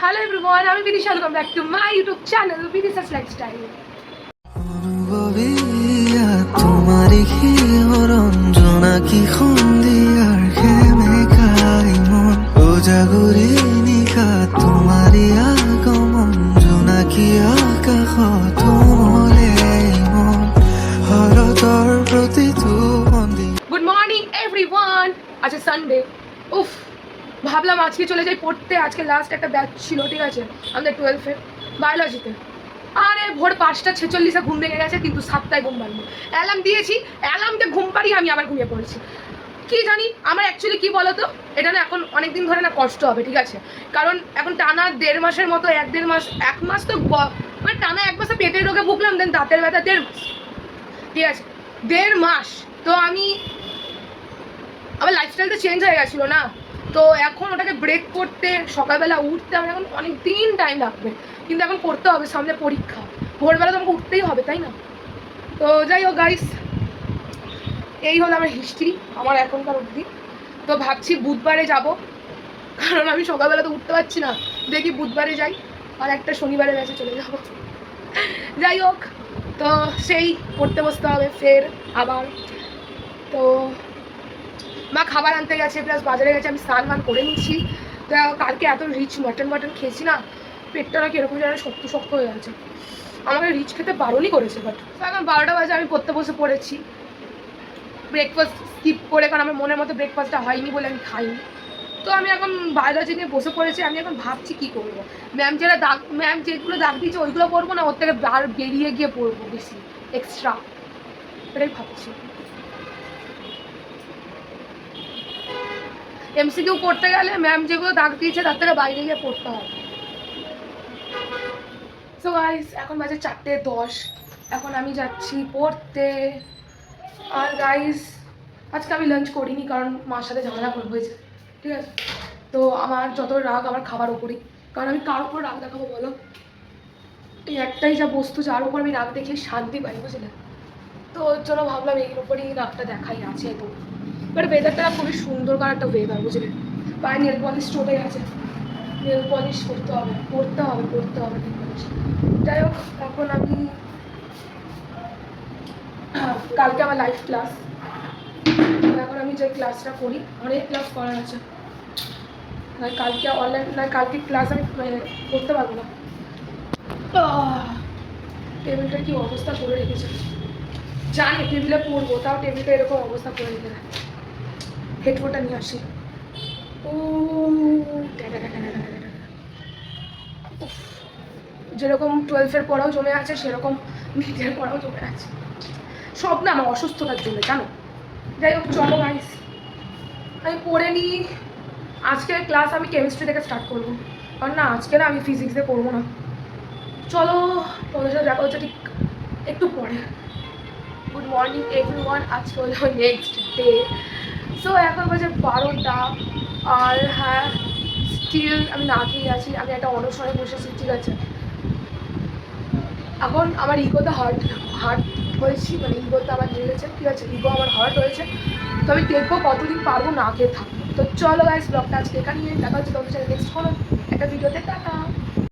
Hello everyone, I'm Vidisha. Welcome back to my YouTube channel, Vidisha's Lifestyle. তোমারি কি রঞ্জনা কি খন্দিয়ার খেমে খাই মন ও জাগরি নিশা তোমারি আগমন জোনাকি আকাশত মলে মন হৰতৰ প্ৰতিটো বন্দি। Good morning everyone. আজকে সানডে। উফ, ভাবলাম আজকে চলে যাই পড়তে। আজকে লাস্ট একটা ব্যাচ ছিল, ঠিক আছে, আমাদের 12-এ বায়োলজিতে। আরে ভোর 5:46 ঘুম ভেঙে গেছে, কিন্তু 7টায় ঘুম ভাঙলো। অ্যালার্ম দিয়েছি, অ্যালার্মকে ঘুম পাড়িয়ে আমি আবার ঘুমিয়ে পড়েছি। কি জানি আমার অ্যাকচুয়ালি কী বলো তো, এটা না এখন অনেক দিন ধরে না কষ্ট হবে, ঠিক আছে, কারণ এখন টানা 1.5 মাসের মতো, 1-1.5 মাস, 1 মাস তো মানে টানা 1 মাসে পেটের রোগে ভুগলাম, দেন দাঁতের ব্যথা 1.5 মাস, ঠিক আছে, 1.5 মাস। তো আমার লাইফস্টাইলটা চেঞ্জ হয়ে গেছিলো না, তো এখন ওটাকে ব্রেক করতে সকালবেলা উঠতে আমার এখন অনেক দিন টাইম লাগবে, কিন্তু এখন করতে হবে, সামনে পরীক্ষা, ভোরবেলা তো আমাকে উঠতেই হবে, তাই না? তো যাই হোক গাইস, এই হলো আমার হিস্ট্রি, আমার এখনকার অবধি। তো ভাবছি বুধবারে যাব, কারণ আমি সকালবেলা তো উঠতে পারছি না, দেখি বুধবারে যাই, আর একটা শনিবারে ব্যাচে চলে যাব। যাই হোক, তো সেই পড়তে বসতে হবে ফের আবার। তো মা খাবার আনতে গেছে, প্লাস বাজারে গেছে, আমি স্নান করে নিচ্ছি। তো কালকে এত রিচ মাটন খেয়েছি না, পেটটা নাকি এরকম যেন শক্ত শক্ত হয়ে গেছে। আমাকে রিচ খেতে বারণই করেছে, বাট এখন 12টা বাজে, আমি পড়তে বসে পড়েছি। ব্রেকফাস্ট স্কিপ করে, কারণ আমার মনের মতো ব্রেকফাস্টটা হয়নি বলে আমি খাইনি। তো আমি এখন বায়োলজি নিয়ে বসে পড়েছি। আমি এখন ভাবছি কী করবো। ম্যাম যেগুলো দাগ দিয়েছে ওইগুলো পড়বো, না ওর থেকে আর বেরিয়ে গিয়ে পড়বো বেশি এক্সট্রা, এটাই ভাবছি। এমসিকিউ করতে গেলে ম্যাম যেগুলো দাগ দিয়েছে তার থেকে বাইরে গিয়ে পড়তে হবে। সো গাইস, এখন বাজে 4:10, এখন আমি যাচ্ছি পড়তে। আর গাইস, আজকে আমি লাঞ্চ করিনি, কারণ মার সাথে ঝামেলা হয়েছে, ঠিক আছে। তো আমার যত রাগ আমার খাবার ওপরই, কারণ আমি কার ওপর রাগ দেখাবো বলো? এই একটাই যা বস্তু যার উপর আমি রাগ দেখে শান্তি পাই, বুঝলে? তো ওর জন্য ভাবলাম এর উপরই রাগটা দেখাই আছে। তো বাট ওয়েদারটা খুবই সুন্দর, কার একটা ওয়েদার, বুঝলে? পায়ে নেল পলিশ চলে গেছে, নেল পলিশ করতে হবে নেল পলিশ। যাই হোক, এখন আমি কালকে আমার লাইভ ক্লাস, এখন আমি যে ক্লাসটা করি, অনেক ক্লাস করার আছে, কালকে অনলাইন না, কালকে ক্লাস আমি করতে পারবো না। টেবিলটার কি অবস্থা করে রেখেছে জানি, টেবিলে পড়বো, তাও টেবিলটা এরকম অবস্থা করে রেখে দেয়। হেডফোনটা নিয়ে আসি। ও যেরকম 12-এর পড়াও জমে আছে, সেরকম নিজের পড়াও জমে আছে, সব না আমার অসুস্থতার জন্য, জানো। যাই হোক, চলো গাইস, আমি পড়ে নিই। আজকের ক্লাস আমি কেমিস্ট্রি থেকে স্টার্ট করবো, কারণ না আজকে না আমি ফিজিক্স দিয়ে করবো না। চলো, তোমাদের সাথে দেখা হচ্ছে ঠিক একটু পরে। গুড মর্নিং এভরিওয়ান, আজকে হলো নেক্সট ডে। সো এখন বাজে 12টা, আর হ্যাঁ, স্টিল আমি না খেয়ে আছি, আমি একটা অনশনে বসেছি, ঠিক আছে। এখন আমার ইগোতে হার্ট হয়েছি, মানে ইগোতে আমার লেগেছে, ঠিক আছে, ইগো আমার হার্ট হয়েছে। তো আমি দেখবো কতদিন পারবো না খেয়ে থাকবো। তো চলো গাইস, ব্লগটা আজকে এখানে দেখা হচ্ছে তোমাদের সাথে নেক্সট কোনো একটা ভিডিওতে। টাটা।